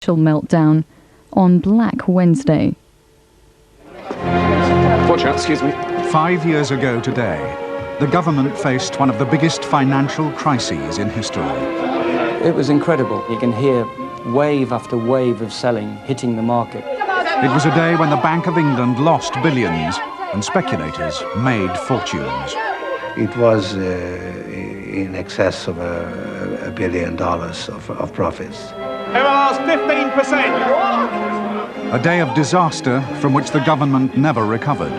meltdown on Black Wednesday. Watch out, excuse me. 5 years ago today, the government faced one of the biggest financial crises in history. It was incredible. You can hear wave after wave of selling hitting the market. It was a day when the Bank of England lost billions and speculators made fortunes. It was in excess of $1 billion of profits. Over the last 15%. A day of disaster from which the government never recovered.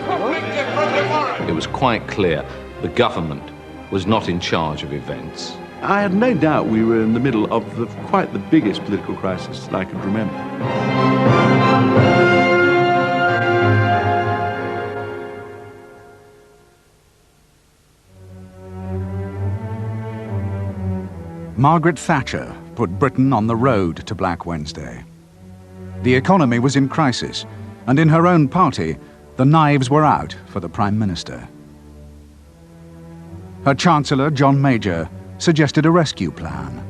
It was quite clear the government was not in charge of events. I had no doubt we were in the middle of quite the biggest political crisis that I could remember. Margaret Thatcher put Britain on the road to Black Wednesday. The economy was in crisis, and in her own party, the knives were out for the Prime Minister. Her Chancellor, John Major, suggested a rescue plan.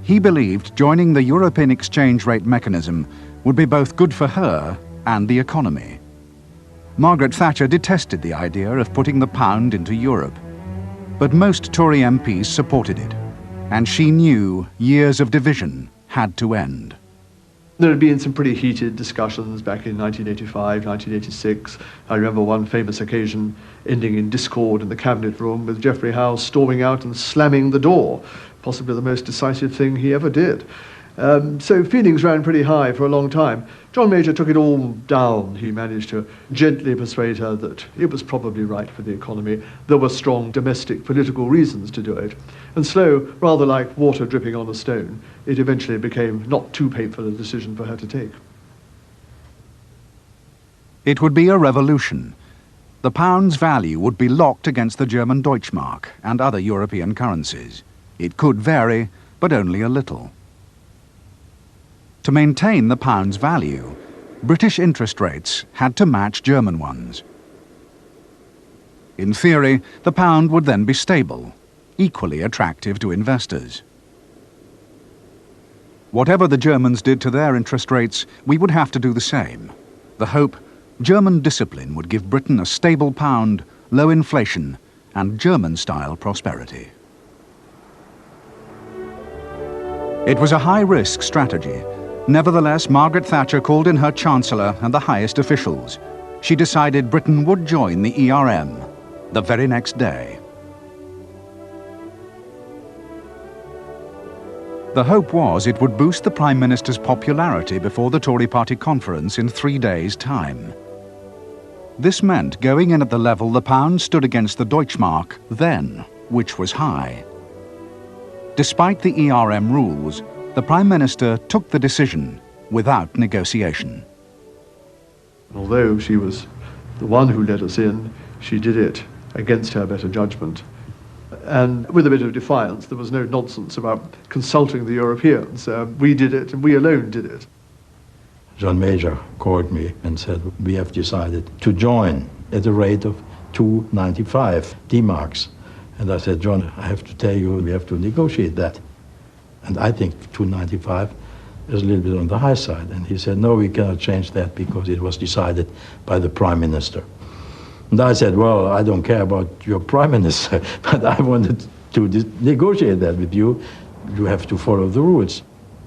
He believed joining the European exchange rate mechanism would be both good for her and the economy. Margaret Thatcher detested the idea of putting the pound into Europe, but most Tory MPs supported it, and she knew years of division had to end. There had been some pretty heated discussions back in 1985, 1986. I remember one famous occasion ending in discord in the cabinet room with Geoffrey Howe storming out and slamming the door, possibly the most decisive thing he ever did. So feelings ran pretty high for a long time. John Major took it all down. He managed to gently persuade her that it was probably right for the economy. There were strong domestic political reasons to do it. And slow, rather like water dripping on a stone, it eventually became not too painful a decision for her to take. It would be a revolution. The pound's value would be locked against the German Deutschmark and other European currencies. It could vary, but only a little. To maintain the pound's value, British interest rates had to match German ones. In theory, the pound would then be stable, equally attractive to investors. Whatever the Germans did to their interest rates, we would have to do the same. The hope, German discipline would give Britain a stable pound, low inflation, and German-style prosperity. It was a high-risk strategy. Nevertheless, Margaret Thatcher called in her Chancellor and the highest officials. She decided Britain would join the ERM the very next day. The hope was it would boost the Prime Minister's popularity before the Tory party conference in 3 days' time. This meant going in at the level the pound stood against the Deutschmark then, which was high. Despite the ERM rules, the Prime Minister took the decision without negotiation. Although she was the one who let us in, she did it against her better judgment. And with a bit of defiance, there was no nonsense about consulting the Europeans. We did it, and we alone did it. John Major called me and said, we have decided to join at a rate of 2.95 D-marks. And I said, John, I have to tell you, we have to negotiate that. And I think 2.95 is a little bit on the high side. And he said, no, we cannot change that because it was decided by the Prime Minister. And I said, well, I don't care about your Prime Minister, but I wanted to negotiate that with you. You have to follow the rules.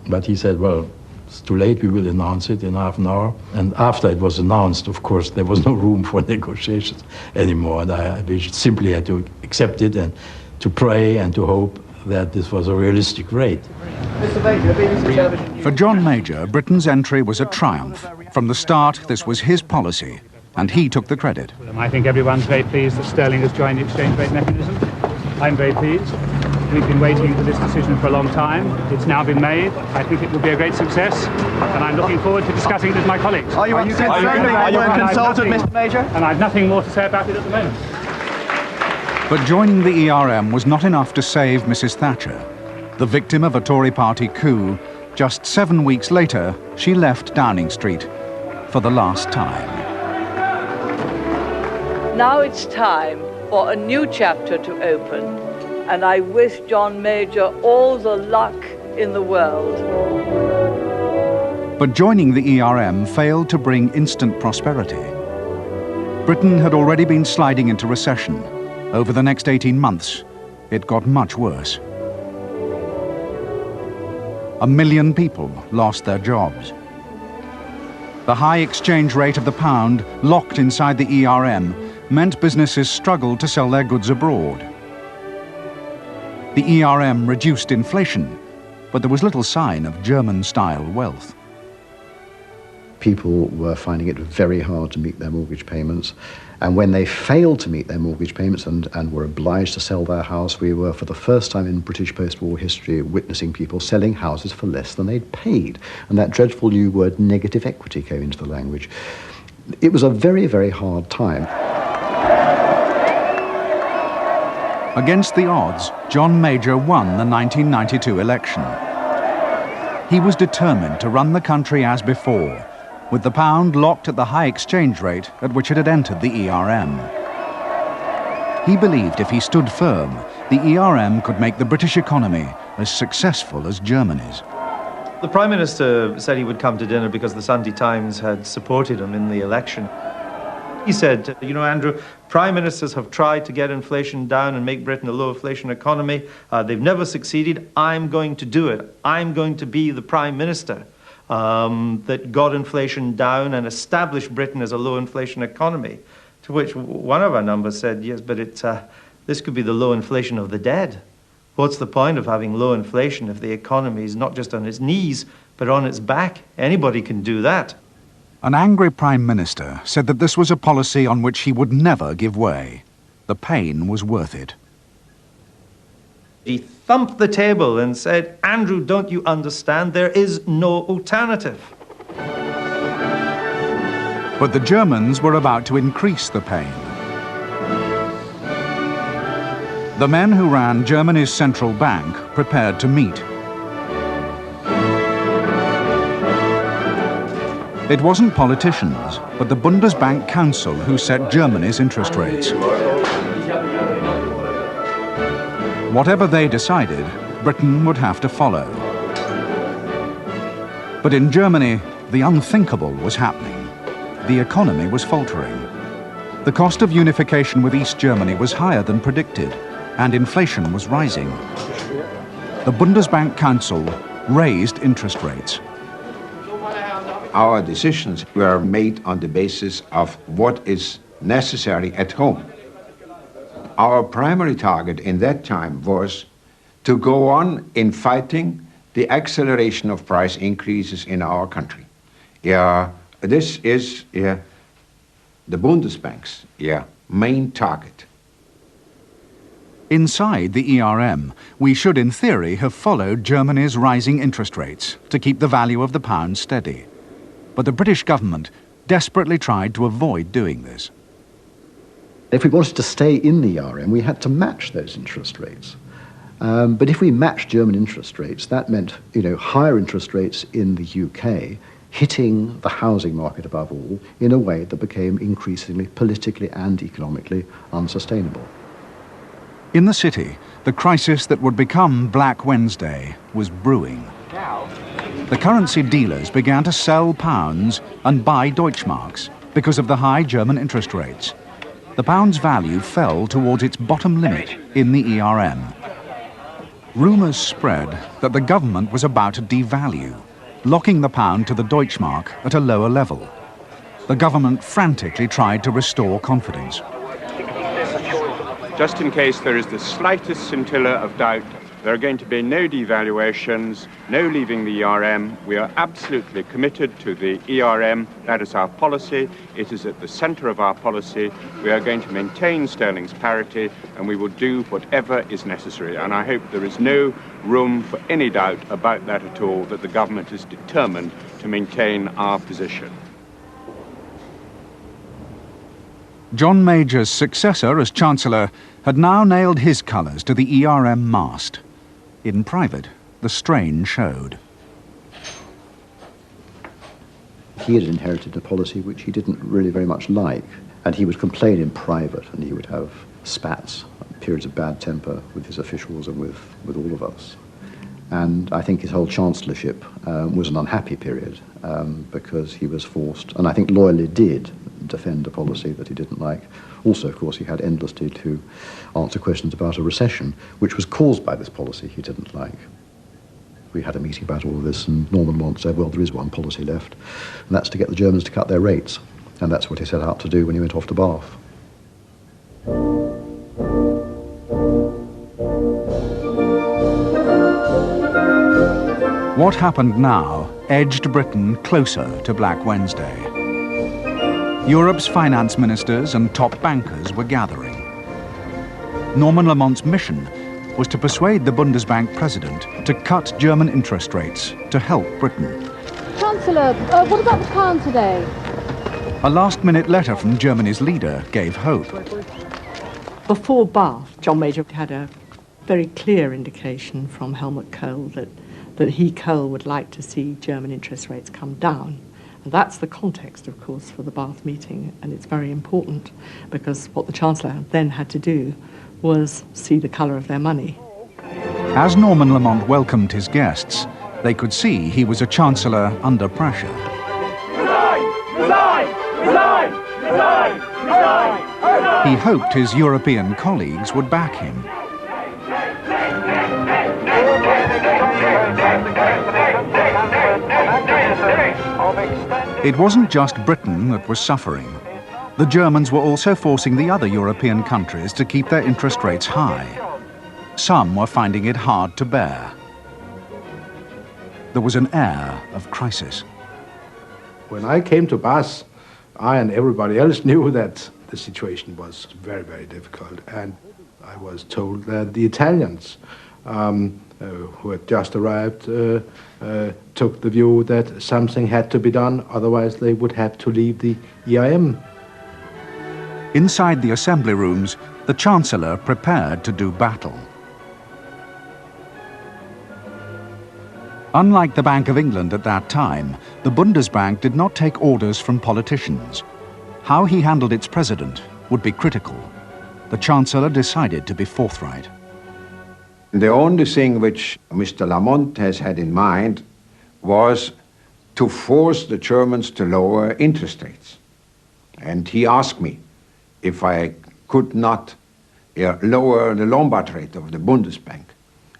But he said, well, it's too late, we will announce it in half an hour. And after it was announced, of course, there was no room for negotiations anymore. And we simply had to accept it and to pray and to hope that this was a realistic rate. For John Major, Britain's entry was a triumph. From the start, this was his policy, and he took the credit. I think everyone's very pleased that sterling has joined the exchange rate mechanism. I'm very pleased. We've been waiting for this decision for a long time. It's now been made. I think it will be a great success, and I'm looking forward to discussing it with my colleagues. Are you a consultant, Mr. Major? And I've nothing more to say about it at the moment. But joining the ERM was not enough to save Mrs. Thatcher. The victim of a Tory party coup, just 7 weeks later, she left Downing Street for the last time. Now it's time for a new chapter to open, and I wish John Major all the luck in the world. But joining the ERM failed to bring instant prosperity. Britain had already been sliding into recession. Over the next 18 months, it got much worse. 1 million people lost their jobs. The high exchange rate of the pound, locked inside the ERM, meant businesses struggled to sell their goods abroad. The ERM reduced inflation, but there was little sign of German-style wealth. People were finding it very hard to meet their mortgage payments, and when they failed to meet their mortgage payments and were obliged to sell their house, we were, for the first time in British post-war history, witnessing people selling houses for less than they'd paid. And that dreadful new word, negative equity, came into the language. It was a very, very hard time. Against the odds, John Major won the 1992 election. He was determined to run the country as before, with the pound locked at the high exchange rate at which it had entered the ERM. He believed if he stood firm, the ERM could make the British economy as successful as Germany's. The Prime Minister said he would come to dinner because the Sunday Times had supported him in the election. He said, you know, Andrew, Prime Ministers have tried to get inflation down and make Britain a low inflation economy. They've never succeeded. I'm going to do it. I'm going to be the Prime Minister that got inflation down and established Britain as a low inflation economy. To which one of our numbers said, yes, but this could be the low inflation of the dead. What's the point of having low inflation if the economy is not just on its knees, but on its back? Anybody can do that. An angry Prime Minister said that this was a policy on which he would never give way. The pain was worth it. He thumped the table and said, Andrew, don't you understand? There is no alternative. But the Germans were about to increase the pain. The men who ran Germany's central bank prepared to meet. It wasn't politicians, but the Bundesbank Council who set Germany's interest rates. Whatever they decided, Britain would have to follow. But in Germany, the unthinkable was happening. The economy was faltering. The cost of unification with East Germany was higher than predicted, and inflation was rising. The Bundesbank Council raised interest rates. Our decisions were made on the basis of what is necessary at home. Our primary target in that time was to go on in fighting the acceleration of price increases in our country. This is the Bundesbank's main target. Inside the ERM, we should in theory have followed Germany's rising interest rates to keep the value of the pound steady. But the British government desperately tried to avoid doing this. If we wanted to stay in the ERM, we had to match those interest rates. But if we matched German interest rates, that meant, higher interest rates in the UK, hitting the housing market above all in a way that became increasingly politically and economically unsustainable. In the city, the crisis that would become Black Wednesday was brewing. The currency dealers began to sell pounds and buy Deutschmarks because of the high German interest rates. The pound's value fell towards its bottom limit in the ERM. Rumours spread that the government was about to devalue, locking the pound to the Deutschmark at a lower level. The government frantically tried to restore confidence. Just in case there is the slightest scintilla of doubt, there are going to be no devaluations, no leaving the ERM. We are absolutely committed to the ERM. That is our policy. It is at the centre of our policy. We are going to maintain sterling's parity, and we will do whatever is necessary. And I hope there is no room for any doubt about that at all, that the government is determined to maintain our position. John Major's successor as Chancellor had now nailed his colours to the ERM mast. In private, the strain showed. He had inherited a policy which he didn't really very much like, and he would complain in private, and he would have spats periods of bad temper with his officials and with all of us. And I think his whole chancellorship was an unhappy period because he was forced, and I think loyally did, defend a policy that he didn't like. Also, of course, he had endlessly to answer questions about a recession, which was caused by this policy he didn't like. We had a meeting about all of this, and Norman Lamont said, well, there is one policy left, and that's to get the Germans to cut their rates. And that's what he set out to do when he went off to Bath. What happened now edged Britain closer to Black Wednesday. Europe's finance ministers and top bankers were gathering. Norman Lamont's mission was to persuade the Bundesbank president to cut German interest rates to help Britain. Chancellor, what about the pound today? A last-minute letter from Germany's leader gave hope. Before Bath, John Major had a very clear indication from Helmut Kohl that Kohl would like to see German interest rates come down. And that's the context, of course, for the Bath meeting, and it's very important because what the Chancellor then had to do was see the colour of their money. As Norman Lamont welcomed his guests, they could see he was a Chancellor under pressure. Resign! Resign! Resign! Resign! Resign! He hoped his European colleagues would back him. It wasn't just Britain that was suffering. The Germans were also forcing the other European countries to keep their interest rates high. Some were finding it hard to bear. There was an air of crisis. When I came to Bath, I and everybody else knew that the situation was very, very difficult. And I was told that the Italians, who had just arrived, took the view that something had to be done, otherwise they would have to leave the EIM. Inside the assembly rooms, the Chancellor prepared to do battle. Unlike the Bank of England at that time, the Bundesbank did not take orders from politicians. How he handled its president would be critical. The Chancellor decided to be forthright. The only thing which Mr. Lamont has had in mind was to force the Germans to lower interest rates. And he asked me if I could not lower the Lombard rate of the Bundesbank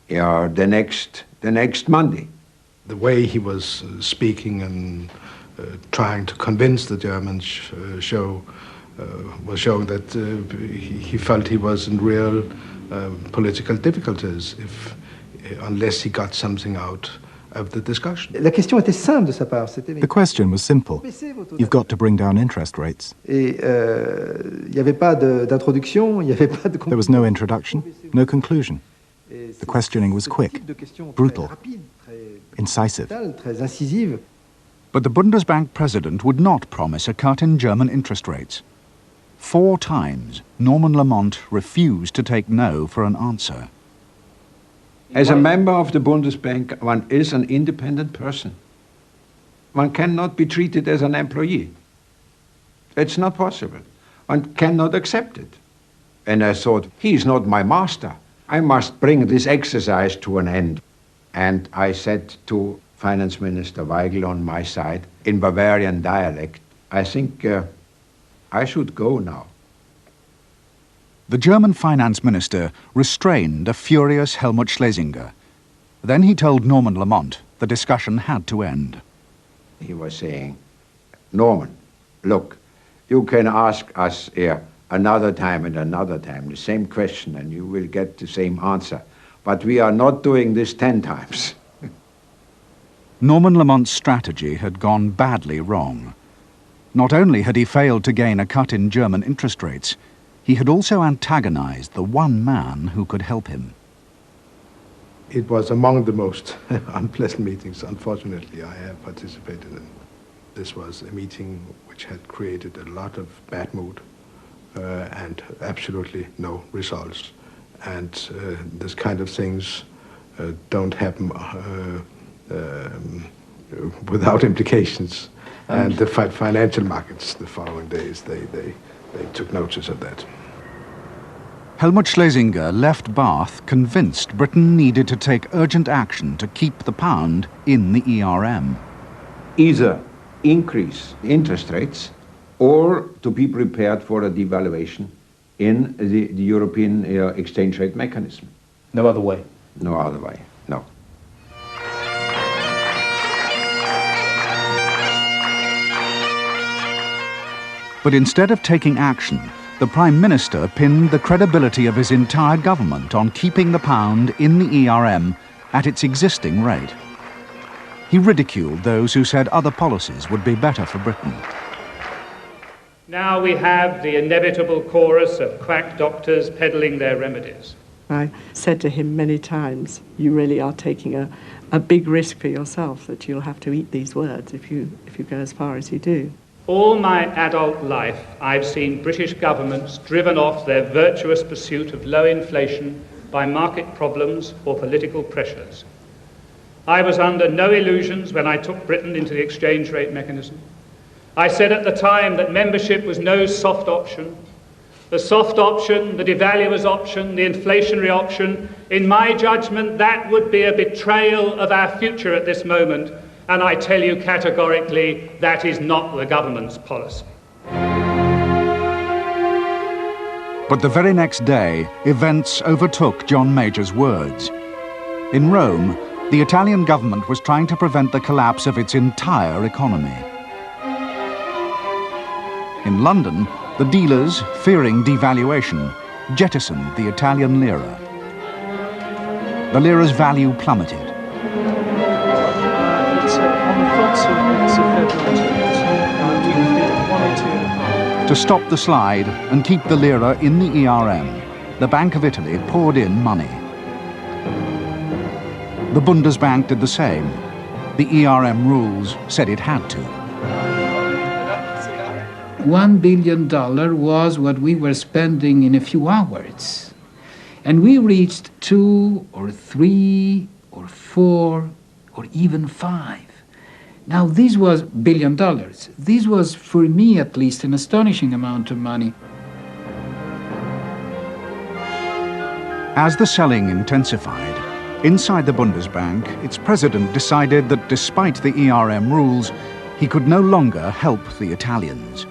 the next Monday. The way he was speaking and trying to convince the Germans was showing that he felt he was in real political difficulties unless he got something out of the discussion. La question était simple de sa part. The question was simple. You've got to bring down interest rates. Et il n'y avait pas d'introduction, il n'y avait pas de... There was no introduction, no conclusion. The questioning was quick, brutal, incisive. Très incisive. But the Bundesbank president would not promise a cut in German interest rates. 4 times, Norman Lamont refused to take no for an answer. As a member of the Bundesbank, one is an independent person. One cannot be treated as an employee. It's not possible. One cannot accept it. And I thought, he's not my master. I must bring this exercise to an end. And I said to Finance Minister Weigel on my side, in Bavarian dialect, I think I should go now. The German finance minister restrained a furious Helmut Schlesinger. Then he told Norman Lamont the discussion had to end. He was saying, Norman, look, you can ask us here another time and another time the same question and you will get the same answer. But we are not doing this 10 times. Norman Lamont's strategy had gone badly wrong. Not only had he failed to gain a cut in German interest rates, he had also antagonized the one man who could help him. It was among the most unpleasant meetings, unfortunately, I have participated in. This was a meeting which had created a lot of bad mood and absolutely no results. And this kind of things don't happen without implications. And the financial markets the following days, they took notice of that. Helmut Schlesinger left Bath convinced Britain needed to take urgent action to keep the pound in the ERM. Either increase interest rates or to be prepared for a devaluation in the European exchange rate mechanism. No other way? No other way, no. But instead of taking action, the Prime Minister pinned the credibility of his entire government on keeping the pound in the ERM at its existing rate. He ridiculed those who said other policies would be better for Britain. Now we have the inevitable chorus of quack doctors peddling their remedies. I said to him many times, you really are taking a big risk for yourself that you'll have to eat these words if you go as far as you do. All my adult life, I've seen British governments driven off their virtuous pursuit of low inflation by market problems or political pressures. I was under no illusions when I took Britain into the exchange rate mechanism. I said at the time that membership was no soft option. The soft option, the devaluer's option, the inflationary option, in my judgment, that would be a betrayal of our future at this moment. And I tell you categorically, that is not the government's policy. But the very next day, events overtook John Major's words. In Rome, the Italian government was trying to prevent the collapse of its entire economy. In London, the dealers, fearing devaluation, jettisoned the Italian lira. The lira's value plummeted. To stop the slide and keep the lira in the ERM, the Bank of Italy poured in money. The Bundesbank did the same. The ERM rules said it had to. $1 billion was what we were spending in a few hours. And we reached 2 or 3 or 4 or even 5. Now, this was $1 billion. This was, for me at least, an astonishing amount of money. As the selling intensified, inside the Bundesbank, its president decided that despite the ERM rules, he could no longer help the Italians.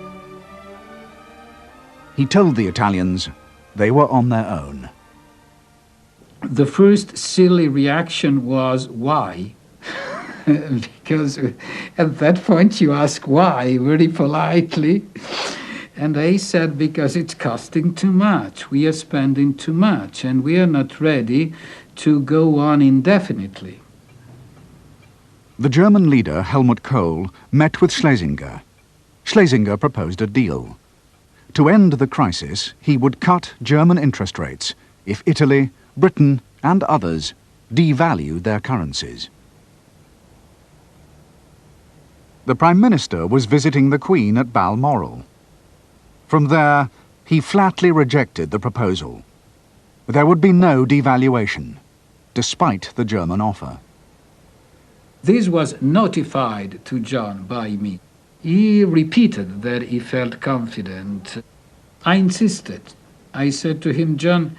He told the Italians they were on their own. The first silly reaction was, why? Because at that point you ask why very politely. And they said, because it's costing too much. We are spending too much and we are not ready to go on indefinitely. The German leader, Helmut Kohl, met with Schlesinger. Schlesinger proposed a deal. To end the crisis, he would cut German interest rates if Italy, Britain and others devalued their currencies. The Prime Minister was visiting the Queen at Balmoral. From there, he flatly rejected the proposal. There would be no devaluation, despite the German offer. This was notified to John by me. He repeated that he felt confident. I insisted. I said to him, John,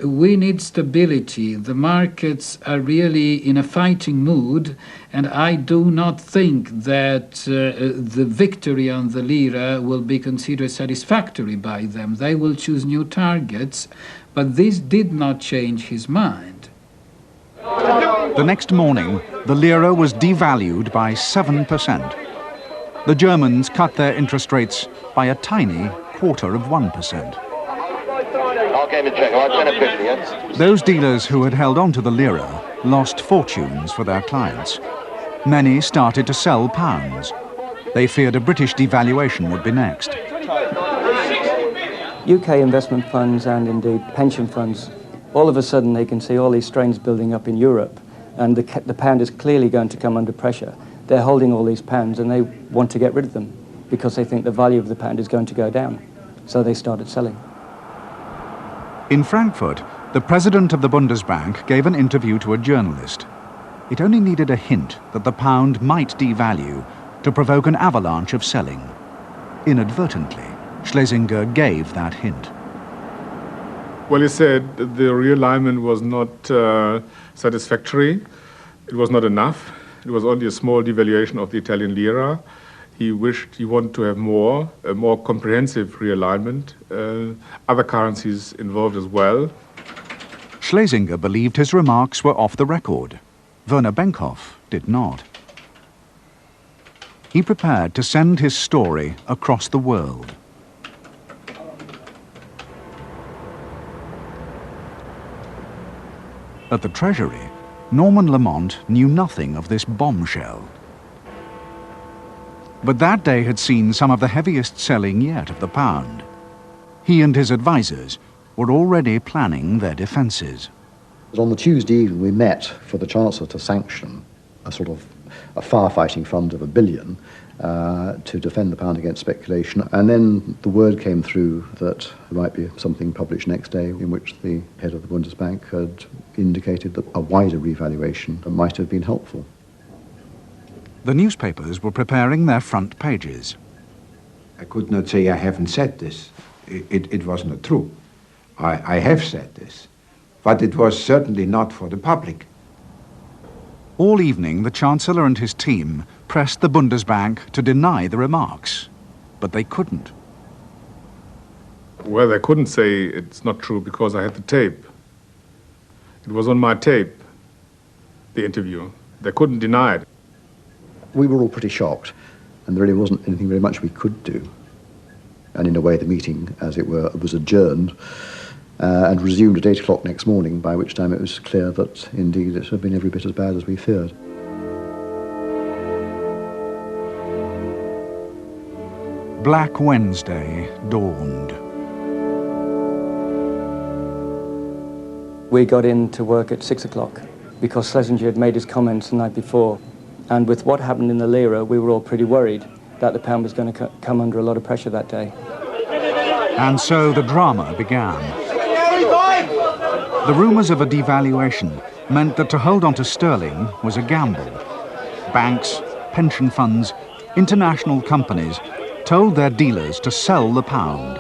we need stability. The markets are really in a fighting mood, and I do not think that the victory on the lira will be considered satisfactory by them. They will choose new targets, but this did not change his mind. The next morning, the lira was devalued by 7%. The Germans cut their interest rates by a tiny 1/4%. Those dealers who had held on to the lira lost fortunes for their clients. Many started to sell pounds. They feared a British devaluation would be next. UK investment funds and indeed pension funds, all of a sudden they can see all these strains building up in Europe, and the pound is clearly going to come under pressure. They're holding all these pounds and they want to get rid of them because they think the value of the pound is going to go down. So they started selling. In Frankfurt, the president of the Bundesbank gave an interview to a journalist. It only needed a hint that the pound might devalue to provoke an avalanche of selling. Inadvertently, Schlesinger gave that hint. Well, he said the realignment was not satisfactory. It was not enough. It was only a small devaluation of the Italian lira. He wanted to have a more comprehensive realignment, other currencies involved as well. Schlesinger believed his remarks were off the record. Werner Benkhoff did not. He prepared to send his story across the world. At the Treasury, Norman Lamont knew nothing of this bombshell. But that day had seen some of the heaviest selling yet of the pound. He and his advisers were already planning their defences. On the Tuesday evening, we met for the Chancellor to sanction a sort of a firefighting fund of £1 billion to defend the pound against speculation. And then the word came through that there might be something published next day in which the head of the Bundesbank had indicated that a wider revaluation might have been helpful. The newspapers were preparing their front pages. I could not say I haven't said this. It was not true. I have said this, but it was certainly not for the public. All evening, the Chancellor and his team pressed the Bundesbank to deny the remarks, but they couldn't. Well, they couldn't say it's not true because I had the tape. It was on my tape, the interview. They couldn't deny it. We were all pretty shocked, and there really wasn't anything very much we could do. And in a way, the meeting, as it were, was adjourned and resumed at 8 o'clock next morning, by which time it was clear that, indeed, it had been every bit as bad as we feared. Black Wednesday dawned. We got into work at 6 o'clock because Schlesinger had made his comments the night before. And with what happened in the lira, we were all pretty worried that the pound was going to come under a lot of pressure that day. And so the drama began. The rumours of a devaluation meant that to hold on to sterling was a gamble. Banks, pension funds, international companies told their dealers to sell the pound.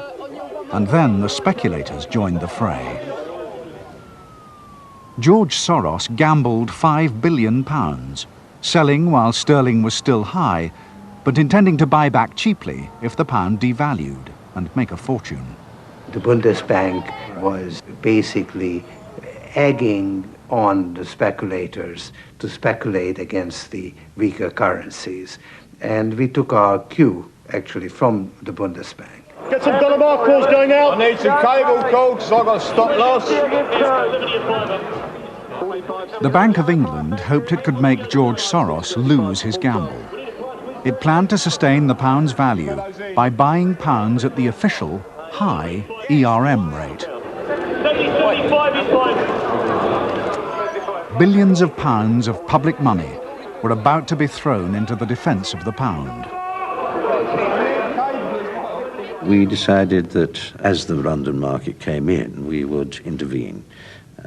And then the speculators joined the fray. George Soros gambled £5 billion, selling while sterling was still high, but intending to buy back cheaply if the pound devalued and make a fortune. The Bundesbank was basically egging on the speculators to speculate against the weaker currencies. And we took our cue, actually, from the Bundesbank. Get some dollar markers going out. I need some cable called because I've got stop loss. The Bank of England hoped it could make George Soros lose his gamble. It planned to sustain the pound's value by buying pounds at the official high ERM rate. Billions of pounds of public money were about to be thrown into the defence of the pound. We decided that as the London market came in, we would intervene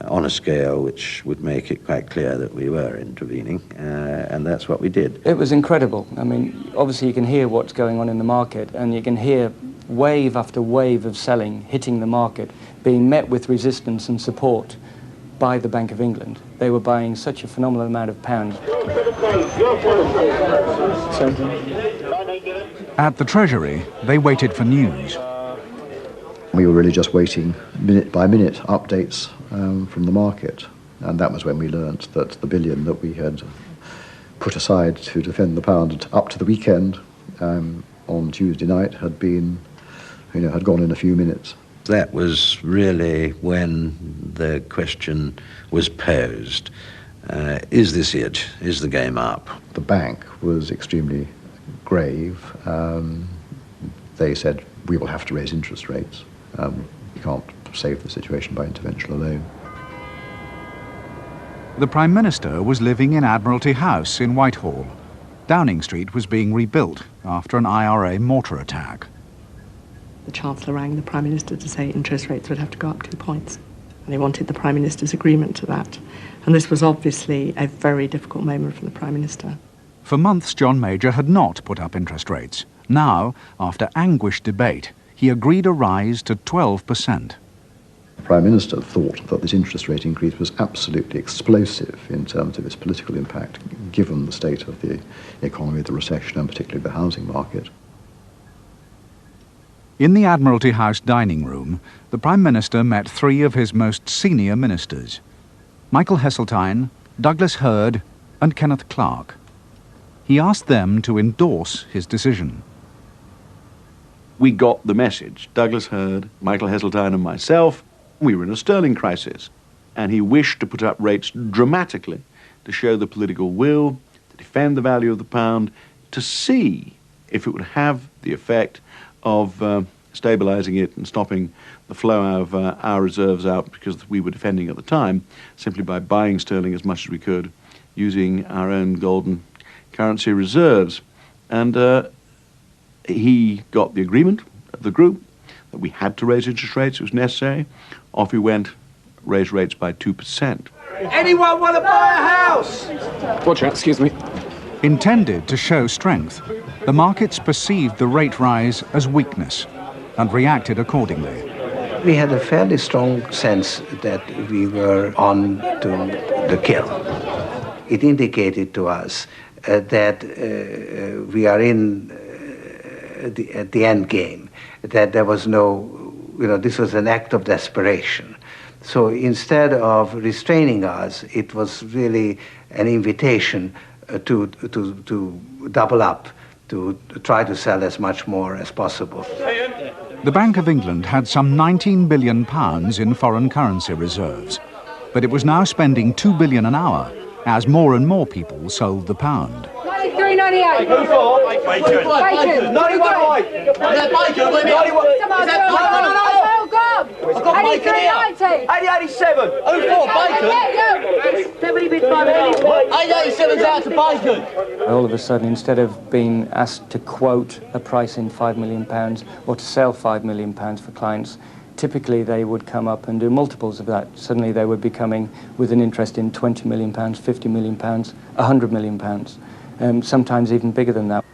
on a scale which would make it quite clear that we were intervening, and that's what we did. It was incredible. I mean, obviously you can hear what's going on in the market, and you can hear wave after wave of selling hitting the market, being met with resistance and support by the Bank of England. They were buying such a phenomenal amount of pounds. At the Treasury, they waited for news. We were really just waiting minute by minute updates from the market, and that was when we learnt that the billion that we had put aside to defend the pound up to the weekend on Tuesday night had been, had gone in a few minutes. That was really when the question was posed, is this it? Is the game up? The bank was extremely grave. They said, we will have to raise interest rates. We can't save the situation by intervention alone. The Prime Minister was living in Admiralty House in Whitehall. Downing Street was being rebuilt after an IRA mortar attack. The Chancellor rang the Prime Minister to say interest rates would have to go up 2 points. And they wanted the Prime Minister's agreement to that. And this was obviously a very difficult moment for the Prime Minister. For months, John Major had not put up interest rates. Now, after anguished debate, he agreed a rise to 12%. The Prime Minister thought that this interest rate increase was absolutely explosive in terms of its political impact, given the state of the economy, the recession, and particularly the housing market. In the Admiralty House dining room, the Prime Minister met three of his most senior ministers: Michael Heseltine, Douglas Hurd, and Kenneth Clarke. He asked them to endorse his decision. We got the message. Douglas Hurd, Michael Heseltine and myself, we were in a sterling crisis. And he wished to put up rates dramatically to show the political will, to defend the value of the pound, to see if it would have the effect of stabilising it and stopping the flow of our reserves out, because we were defending at the time, simply by buying sterling as much as we could, using our own golden currency reserves. And he got the agreement of the group that we had to raise interest rates. It was necessary. Off he went, raised rates by 2%. Anyone want to buy a house? Watch out, excuse me. Intended to show strength, the markets perceived the rate rise as weakness and reacted accordingly. We had a fairly strong sense that we were on to the kill. It indicated to us that we are in at the end game, that there was no, this was an act of desperation. So instead of restraining us, it was really an invitation to double up, to try to sell as much more as possible. The Bank of England had some £19 billion in foreign currency reserves, but it was now spending £2 billion an hour as more and more people sold the pound. 93.98. Who for? Bacon. 91 white. Is that bacon? 91. Is that bacon? Oh, God. I've got bacon here. 80.87. Who for? Bacon? 70 bid 8.87's out to bacon. All of a sudden, instead of being asked to quote a price in £5 million or to sell £5 million for clients, typically they would come up and do multiples of that. Suddenly they would be coming with an interest in £20 million, £50 million, £100 million, sometimes even bigger than that.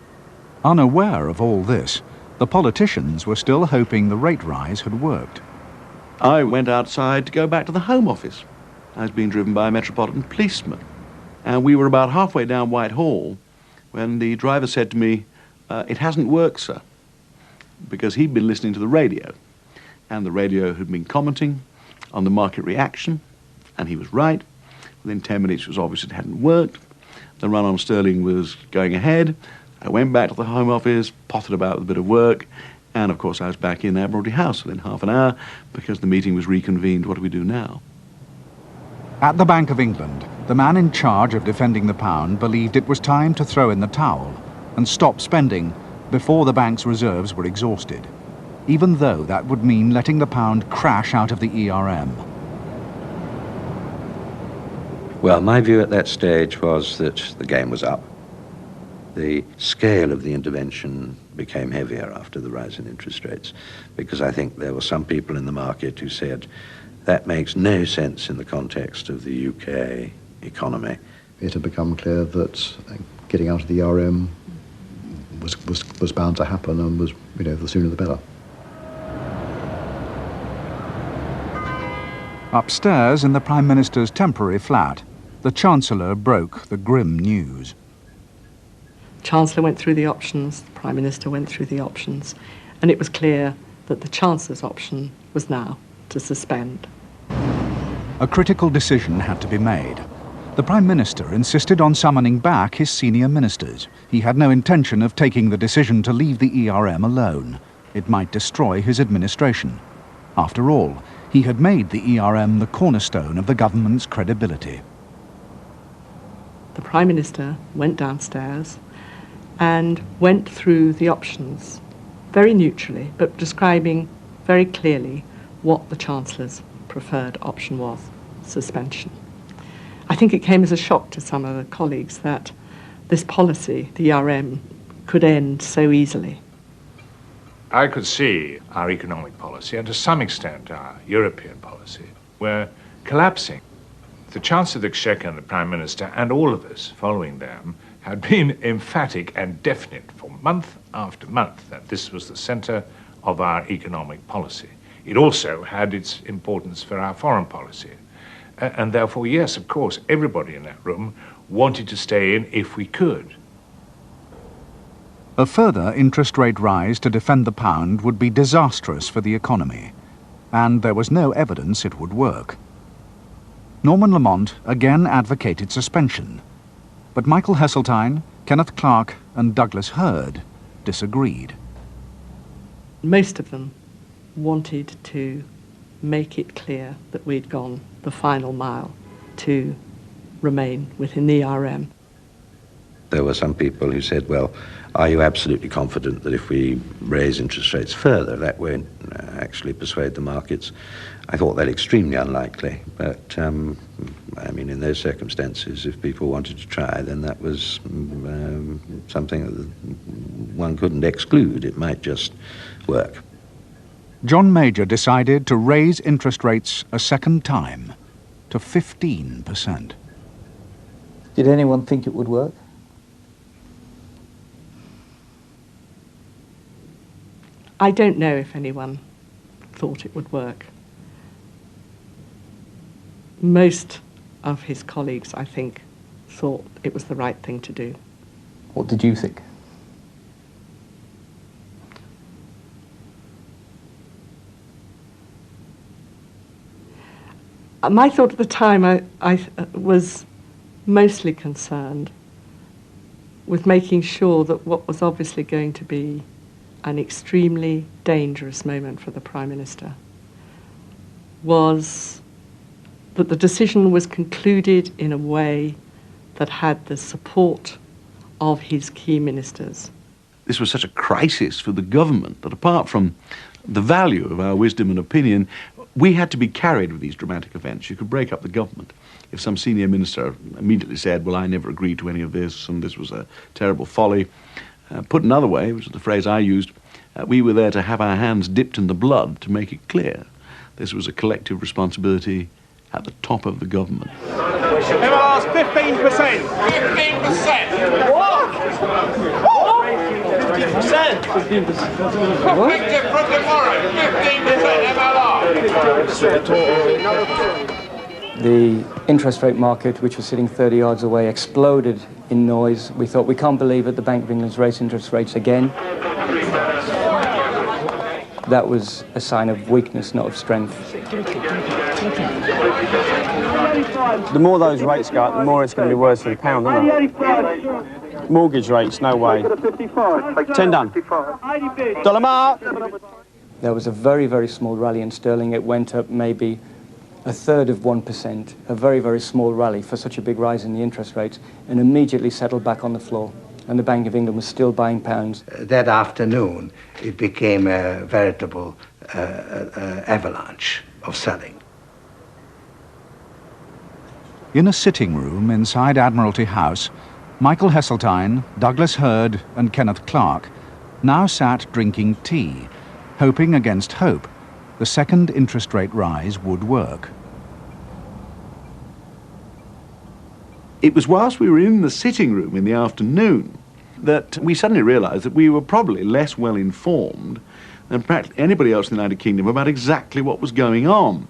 Unaware of all this, the politicians were still hoping the rate rise had worked. I went outside to go back to the Home Office. I was being driven by a Metropolitan policeman. And we were about halfway down Whitehall when the driver said to me, "It hasn't worked, sir," because he'd been listening to the radio. And the radio had been commenting on the market reaction, and he was right. Within 10 minutes it was obvious it hadn't worked. The run on sterling was going ahead. I went back to the Home Office, potted about with a bit of work, and of course I was back in Admiralty House within half an hour because the meeting was reconvened. What do we do now? At the Bank of England, the man in charge of defending the pound believed it was time to throw in the towel and stop spending before the bank's reserves were exhausted, even though that would mean letting the pound crash out of the ERM. Well, my view at that stage was that the game was up. The scale of the intervention became heavier after the rise in interest rates, because I think there were some people in the market who said that makes no sense in the context of the UK economy. It had become clear that getting out of the ERM was bound to happen, and was, the sooner the better. Upstairs in the Prime Minister's temporary flat, the Chancellor broke the grim news. The Chancellor went through the options, the Prime Minister went through the options, and it was clear that the Chancellor's option was now to suspend. A critical decision had to be made. The Prime Minister insisted on summoning back his senior ministers. He had no intention of taking the decision to leave the ERM alone. It might destroy his administration. After all, he had made the ERM the cornerstone of the government's credibility. The Prime Minister went downstairs and went through the options, very neutrally, but describing very clearly what the Chancellor's preferred option was: suspension. I think it came as a shock to some of the colleagues that this policy, the ERM, could end so easily. I could see our economic policy, and to some extent our European policy, were collapsing. The Chancellor of the Exchequer and the Prime Minister, and all of us following them, had been emphatic and definite for month after month that this was the centre of our economic policy. it also had its importance for our foreign policy. And therefore, yes, of course, everybody in that room wanted to stay in if we could. A further interest rate rise to defend the pound would be disastrous for the economy, and there was no evidence it would work. Norman Lamont again advocated suspension, but Michael Heseltine, Kenneth Clarke and Douglas Hurd disagreed. Most of them wanted to make it clear that we'd gone the final mile to remain within the ERM. There were some people who said, well, are you absolutely confident that if we raise interest rates further, that won't actually persuade the markets? I thought that extremely unlikely, but I mean, in those circumstances, if people wanted to try, then that was something that one couldn't exclude. It might just work. John Major decided to raise interest rates a second time to 15%. Did anyone think it would work? I don't know if anyone thought it would work. Most of his colleagues, I think, thought it was the right thing to do. What did you think? My thought at the time, I was mostly concerned with making sure that what was obviously going to be an extremely dangerous moment for the Prime Minister was that the decision was concluded in a way that had the support of his key ministers. This was such a crisis for the government that apart from the value of our wisdom and opinion, we had to be carried with these dramatic events. You could break up the government. If some senior minister immediately said, well, I never agreed to any of this and this was a terrible folly. Put another way, which is the phrase I used, we were there to have our hands dipped in the blood to make it clear. This was a collective responsibility at the top of the government. MLR's 15%. 15%. What? 15%. 15%. Effective from tomorrow. 15% MLR. The interest rate market, which was sitting 30 yards away, exploded in noise. We thought, we can't believe it, the Bank of England's raised interest rates again. That was a sign of weakness, not of strength. The more those rates go up, the more it's going to be worse for the pound, isn't it? Mortgage rates, no way. 10 done. Dollar mark. There was a very, very small rally in sterling. It went up maybe a third of 1%, a very, very small rally for such a big rise in the interest rates, and immediately settled back on the floor. And the Bank of England was still buying pounds. That afternoon, it became a veritable avalanche of selling. In a sitting room inside Admiralty House, Michael Heseltine, Douglas Hurd and Kenneth Clarke now sat drinking tea, hoping against hope the second interest rate rise would work. It was whilst we were in the sitting room in the afternoon that we suddenly realised that we were probably less well informed than practically anybody else in the United Kingdom about exactly what was going on.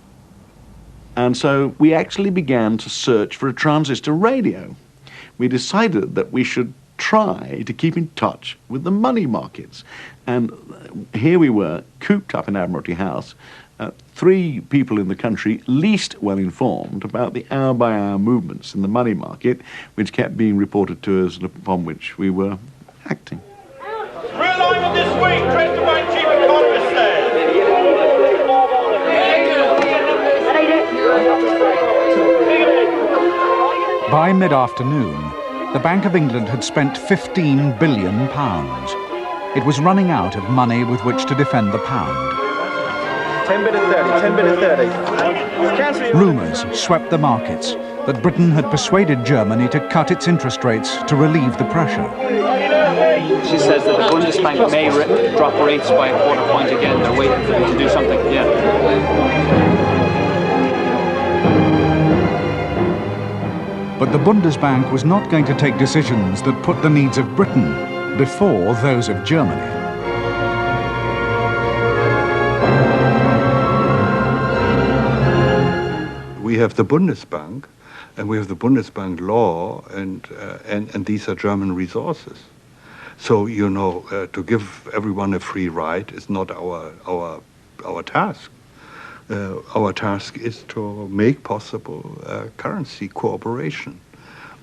And so we actually began to search for a transistor radio. We decided that we should try to keep in touch with the money markets. And here we were, cooped up in Admiralty House, three people in the country least well informed about the hour-by-hour movements in the money market, which kept being reported to us and upon which we were acting. Realignment this week, Treasury Bank Chief Economist said. By mid-afternoon, the Bank of England had spent £15 billion. It was running out of money with which to defend the pound. 10 bid at 30, 10 bid at 30. Rumours swept the markets that Britain had persuaded Germany to cut its interest rates to relieve the pressure. She says that the Bundesbank may drop rates by a quarter point again. They're waiting for them to do something. Yeah. But the Bundesbank was not going to take decisions that put the needs of Britain before those of Germany. have the Bundesbank, and we have the Bundesbank law, and these are German resources. So, you know, to give everyone a free ride is not our task. Our task is to make possible currency cooperation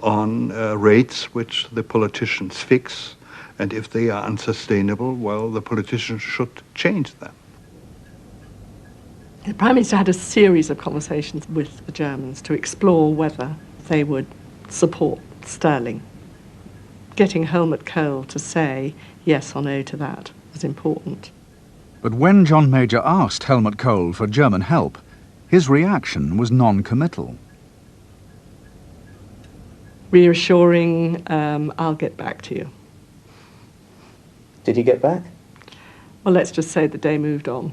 on rates which the politicians fix, and if they are unsustainable, well, the politicians should change them. The Prime Minister had a series of conversations with the Germans to explore whether they would support sterling. Getting Helmut Kohl to say yes or no to that was important. But when John Major asked Helmut Kohl for German help, his reaction was non-committal. Reassuring, I'll get back to you. Did he get back? Well, let's just say the day moved on.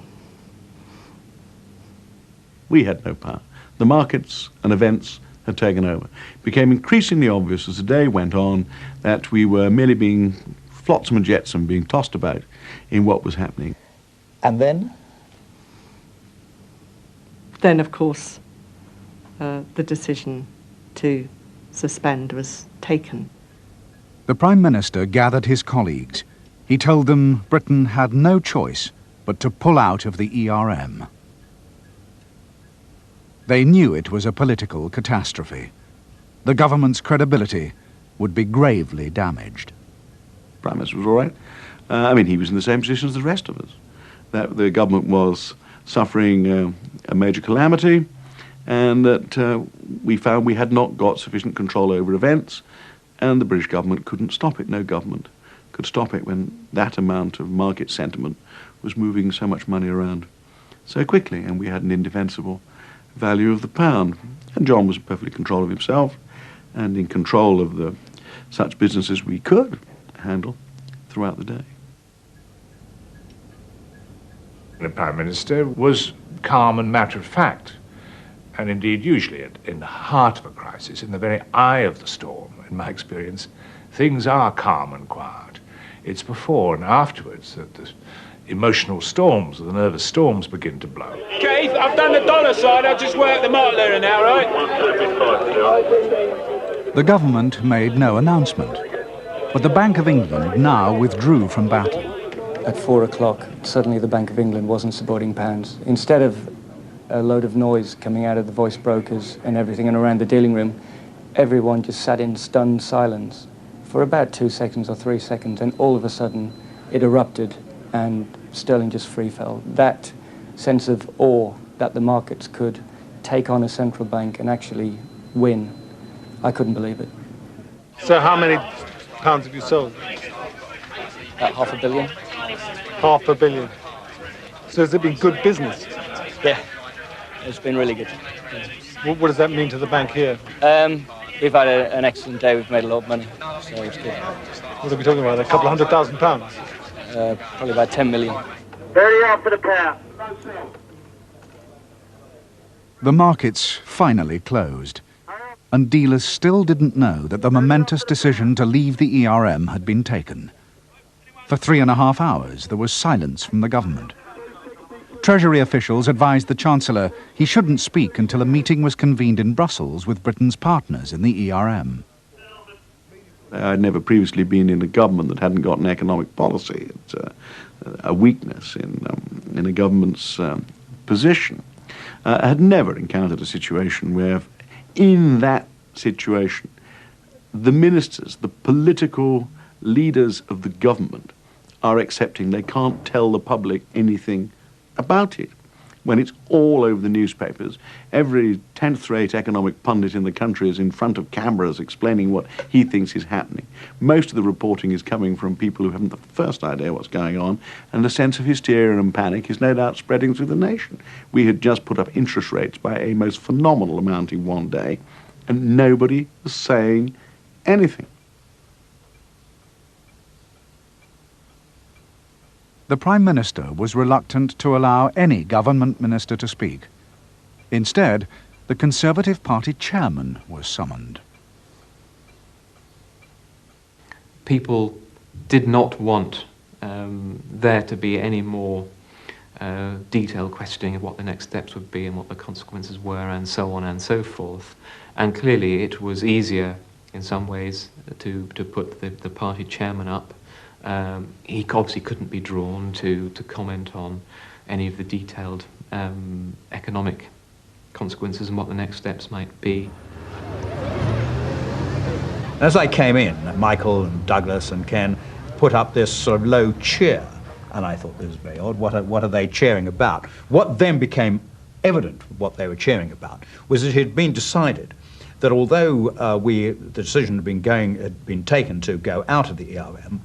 We had no power. The markets and events had taken over. It became increasingly obvious as the day went on that we were merely being flotsam and jetsam, being tossed about in what was happening. And then? Then, of course, the decision to suspend was taken. The Prime Minister gathered his colleagues. He told them Britain had no choice but to pull out of the ERM. They knew it was a political catastrophe. The government's credibility would be gravely damaged. Prime Minister was all right. I mean, he was in the same position as the rest of us. That the government was suffering a major calamity, and that we found we had not got sufficient control over events, and the British government couldn't stop it. No government could stop it when that amount of market sentiment was moving so much money around so quickly, and we had an indefensible value of the pound. And John was in perfect control of himself and in control of the such businesses we could handle throughout the day. The Prime Minister was calm and matter-of-fact, and indeed usually in the heart of a crisis, in the very eye of the storm, in my experience, things are calm and quiet. It's before and afterwards that the emotional storms, or the nervous storms, begin to blow. Keith, I've done the dollar side, I'll just work the mark there now, right? The government made no announcement, but the Bank of England now withdrew from battle. At 4 o'clock, suddenly the Bank of England wasn't supporting pounds. Instead of a load of noise coming out of the voice brokers and everything and around the dealing room, everyone just sat in stunned silence for about 2 seconds or 3 seconds, and all of a sudden it erupted and sterling just free fell. That sense of awe that the markets could take on a central bank and actually win, I couldn't believe it. So how many pounds have you sold? About $500 million. $500 million. So has it been good business? Yeah, it's been really good. What does that mean to the bank here? We've had an excellent day. We've made a lot of money, so it's good. What are we talking about, a couple of £100,000? Probably about 10 million. 30 off for the pound. The markets finally closed, and dealers still didn't know that the momentous decision to leave the ERM had been taken. For 3.5 hours, there was silence from the government. Treasury officials advised the Chancellor he shouldn't speak until a meeting was convened in Brussels with Britain's partners in the ERM. I'd never previously been in a government that hadn't got an economic policy. It's a weakness in a government's position. I had never encountered a situation where, in that situation, the ministers, the political leaders of the government, are accepting they can't tell the public anything about it. When it's all over the newspapers, every 10th-rate economic pundit in the country is in front of cameras explaining what he thinks is happening. Most of the reporting is coming from people who haven't the first idea what's going on, and the sense of hysteria and panic is no doubt spreading through the nation. We had just put up interest rates by a most phenomenal amount in one day, and nobody was saying anything. The Prime Minister was reluctant to allow any government minister to speak. Instead, the Conservative Party chairman was summoned. People did not want there to be any more detailed questioning of what the next steps would be and what the consequences were and so on and so forth. And clearly it was easier in some ways to put the party chairman up. He obviously couldn't be drawn to comment on any of the detailed economic consequences and what the next steps might be. As I came in, Michael and Douglas and Ken put up this sort of low cheer, and I thought this was very odd. What are they cheering about? What then became evident, what they were cheering about, was that it had been decided that although the decision had been taken to go out of the ERM,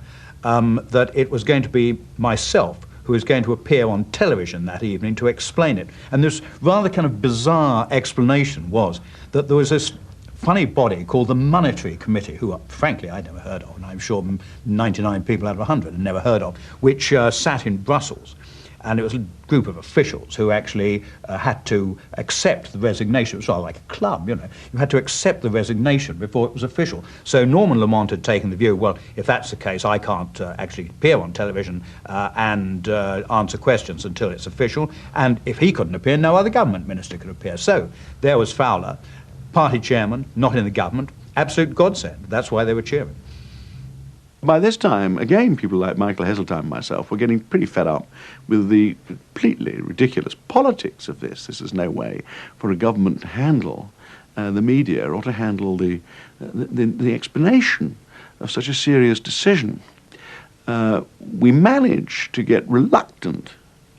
that it was going to be myself who was going to appear on television that evening to explain it. And this rather kind of bizarre explanation was that there was this funny body called the Monetary Committee, who, frankly, I'd never heard of, and I'm sure 99 people out of 100 had never heard of, which sat in Brussels. And it was a group of officials who actually had to accept the resignation. It was sort of like a club, you know. You had to accept the resignation before it was official. So Norman Lamont had taken the view, well, if that's the case, I can't actually appear on television and answer questions until it's official. And if he couldn't appear, no other government minister could appear. So there was Fowler, party chairman, not in the government, absolute godsend. That's why they were cheering. By this time, again, people like Michael Heseltine and myself were getting pretty fed up with the completely ridiculous politics of this. This is no way for a government to handle the media or to handle the explanation of such a serious decision. We managed to get reluctant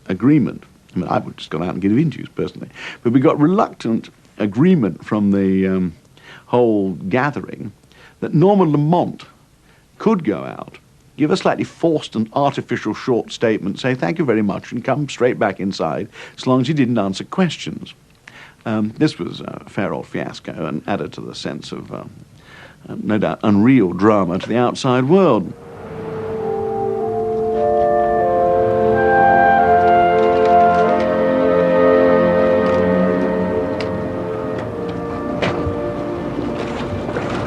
agreement. I mean, I would just gone out and give interviews personally, but we got reluctant agreement from the whole gathering that Norman Lamont could go out, give a slightly forced and artificial short statement, say thank you very much, and come straight back inside, as long as he didn't answer questions. This was a fair old fiasco and added to the sense of, no doubt, unreal drama to the outside world.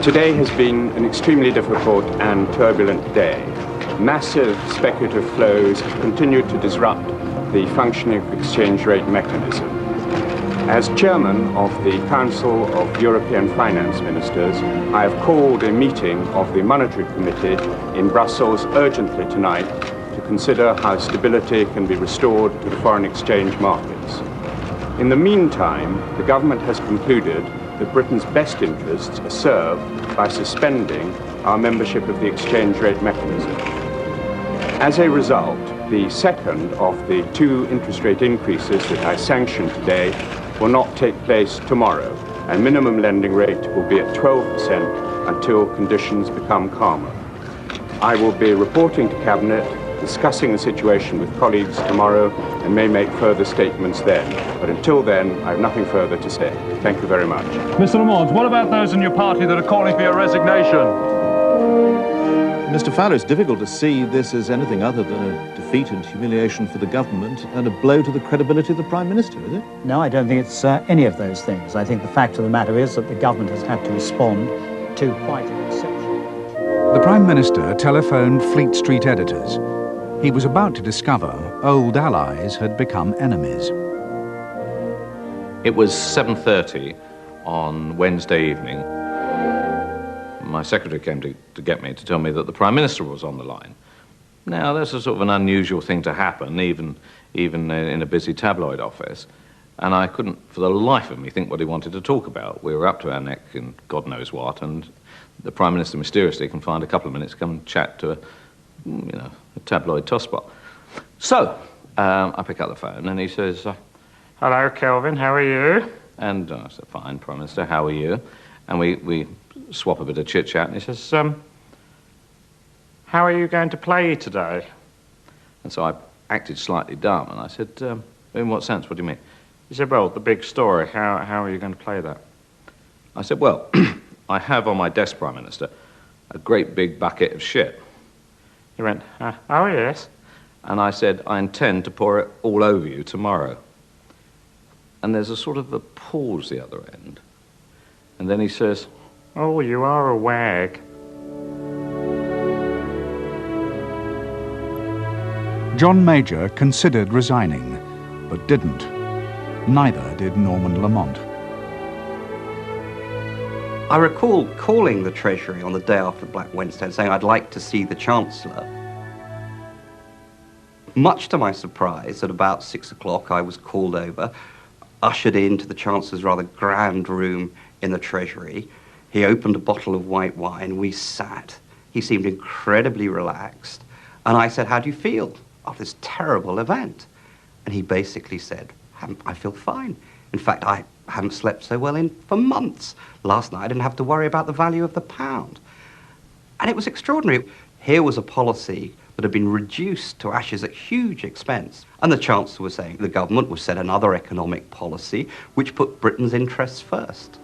Today has been an extremely difficult and turbulent day. Massive speculative flows have continued to disrupt the functioning of the exchange rate mechanism. As chairman of the Council of European Finance Ministers, I have called a meeting of the Monetary Committee in Brussels urgently tonight to consider how stability can be restored to the foreign exchange markets. In the meantime, the government has concluded that Britain's best interests are served by suspending our membership of the exchange rate mechanism. As a result, the second of the 2 interest rate increases that I sanctioned today will not take place tomorrow, and minimum lending rate will be at 12% until conditions become calmer. I will be reporting to Cabinet, discussing the situation with colleagues tomorrow, and may make further statements then. But until then, I have nothing further to say. Thank you very much. Mr. Lamont, what about those in your party that are calling for your resignation? Mr. Fowler, it's difficult to see this as anything other than a defeat and humiliation for the government and a blow to the credibility of the Prime Minister, is it? No, I don't think it's any of those things. I think the fact of the matter is that the government has had to respond to quite an exception. The Prime Minister telephoned Fleet Street editors. He was about to discover old allies had become enemies. It was 7:30 on Wednesday evening. My secretary came to get me to tell me that the Prime Minister was on the line. Now, that's a sort of an unusual thing to happen, even in a busy tabloid office. And I couldn't, for the life of me, think what he wanted to talk about. We were up to our neck in God knows what, and the Prime Minister mysteriously can find a couple of minutes to come and chat to a tabloid tosspot. So, I pick up the phone and he says, hello, Kelvin, how are you? And I said, fine, Prime Minister, how are you? And we swap a bit of chit-chat, and he says, how are you going to play today? And so I acted slightly dumb, and I said, in what sense, what do you mean? He said, well, the big story, how are you going to play that? I said, well, I have on my desk, Prime Minister, a great big bucket of shit. He went, oh, yes. And I said, I intend to pour it all over you tomorrow. And there's a sort of a pause the other end. And then he says, oh, you are a wag. John Major considered resigning. but didn't. Neither did Norman Lamont. I recall calling the Treasury on the day after Black Wednesday and saying I'd like to see the Chancellor. Much to my surprise, at about 6 o'clock, I was called over, ushered into the Chancellor's rather grand room in the Treasury. He opened a bottle of white wine. We sat. He seemed incredibly relaxed. And I said, "How do you feel after this terrible event?" And he basically said, "I feel fine. In fact, I haven't slept so well for months. Last night I didn't have to worry about the value of the pound." And it was extraordinary. Here was a policy that had been reduced to ashes at huge expense. And the Chancellor was saying the government would set another economic policy which put Britain's interests first.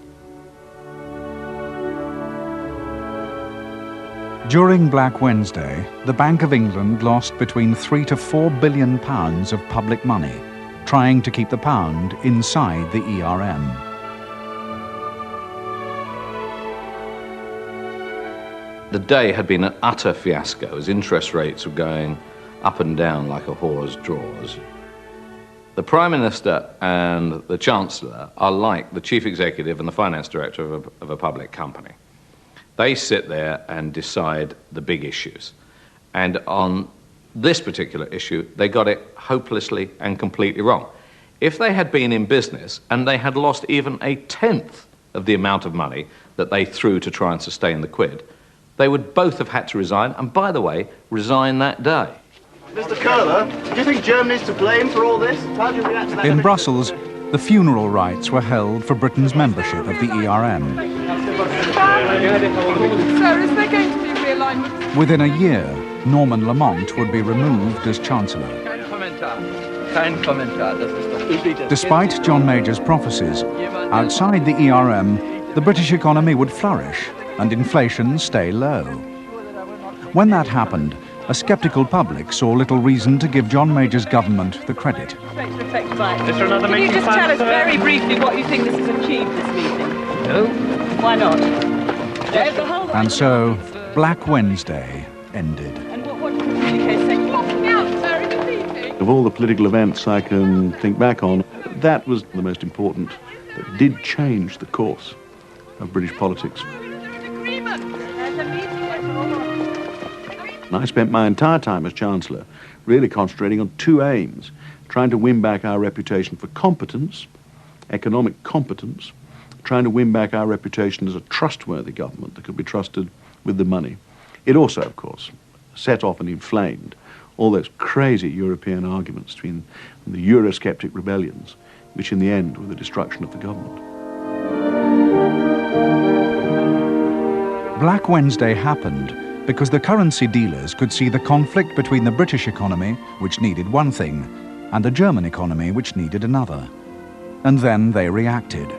During Black Wednesday, the Bank of England lost between £3 to £4 billion of public money, trying to keep the pound inside the ERM. The day had been an utter fiasco as interest rates were going up and down like a whore's drawers. The Prime Minister and the Chancellor are like the Chief Executive and the Finance Director of a public company. They sit there and decide the big issues. And on this particular issue, they got it hopelessly and completely wrong. If they had been in business and they had lost even a tenth of the amount of money that they threw to try and sustain the quid, they would both have had to resign, and by the way, resign that day. Mr. Curler, do you think Germany's to blame for all this? How do you react to that? In Brussels, the funeral rites were held for Britain's membership of the ERM. Sir, is there going to be realignment? Within a year, Norman Lamont would be removed as Chancellor. Kein Kommentar, das ist doch... Despite John Major's prophecies, outside the ERM, the British economy would flourish and inflation stay low. When that happened, a sceptical public saw little reason to give John Major's government the credit. Can you just tell us very briefly what you think this has achieved this meeting? No. Why not? And so, Black Wednesday ended. And what did the communique say? Blocking out, sir, in the meeting. Of all the political events I can think back on, that was the most important, that did change the course of British politics. And I spent my entire time as Chancellor really concentrating on two aims, trying to win back our reputation for competence, economic competence, trying to win back our reputation as a trustworthy government that could be trusted with the money. It also, of course, set off and inflamed all those crazy European arguments between the Eurosceptic rebellions, which in the end were the destruction of the government. Black Wednesday happened because the currency dealers could see the conflict between the British economy, which needed one thing, and the German economy, which needed another. And then they reacted.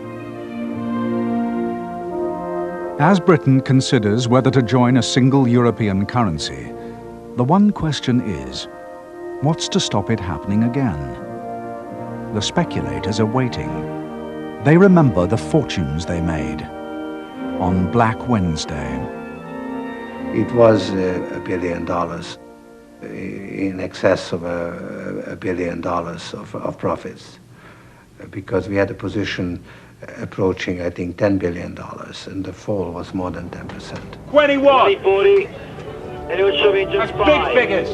As Britain considers whether to join a single European currency, the one question is, what's to stop it happening again? The speculators are waiting. They remember the fortunes they made on Black Wednesday. It was $1 billion, in excess of $1 billion of profits, because we had a position approaching, I think, $10 billion, and the fall was more than 10%. 21! 40, and it was showing just That's big figures!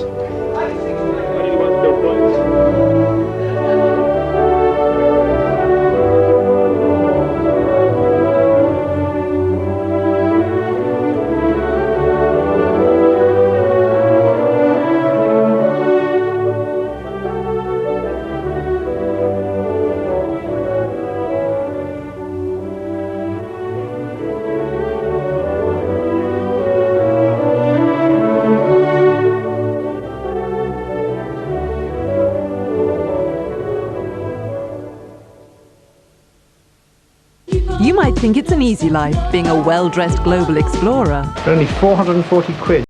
You might think it's an easy life being a well-dressed global explorer. For only 440 quid,